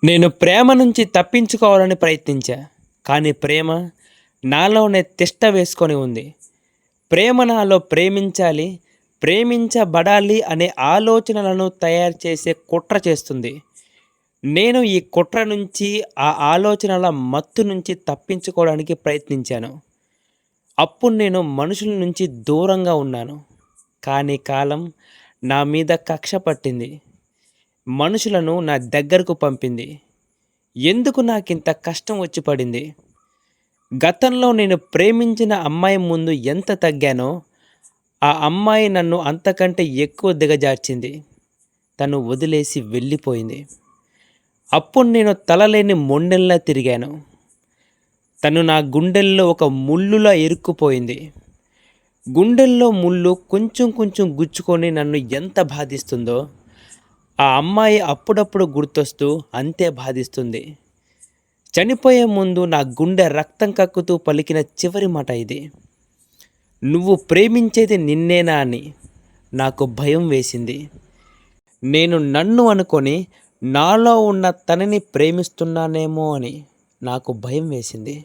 నేను ప్రేమ నుంచి తప్పించుకోవాలని ప్రయత్నించా. కానీ ప్రేమ నాలోనే తిష్ట వేసుకొని ఉంది. ప్రేమ నాలో ప్రేమించాలి, ప్రేమించబడాలి అనే ఆలోచనలను తయారు చేసే కుట్ర చేస్తుంది. నేను ఈ కుట్ర నుంచి, ఆ ఆలోచనల మత్తు నుంచి తప్పించుకోవడానికి ప్రయత్నించాను. అప్పుడు నేను మనుషుల నుంచి దూరంగా ఉన్నాను. కానీ కాలం నా మీద కక్ష పట్టింది. మనుషులను నా దగ్గరకు పంపింది. ఎందుకు నాకింత కష్టం వచ్చి పడింది? గతంలో నేను ప్రేమించిన అమ్మాయి ముందు ఎంత తగ్గానో, ఆ అమ్మాయి నన్ను అంతకంటే ఎక్కువ దిగజార్చింది. తను వదిలేసి వెళ్ళిపోయింది. అప్పుడు నేను తలలేని మొండెల్లా తిరిగాను. తను నా గుండెల్లో ఒక ముల్లులా ఇరుక్కుపోయింది. గుండెల్లో ముళ్ళు కొంచెం కొంచెం గుచ్చుకొని నన్ను ఎంత బాధిస్తుందో, ఆ అమ్మాయి అప్పుడప్పుడు గుర్తొస్తూ అంతే బాధిస్తుంది. చనిపోయే ముందు నా గుండె రక్తం కక్కుతూ పలికిన చివరి మాట ఇది. నువ్వు ప్రేమించేది నిన్నేనా అని నాకు భయం వేసింది. నేను నన్ను అనుకొని నాలో ఉన్న తనని ప్రేమిస్తున్నానేమో అని నాకు భయం వేసింది.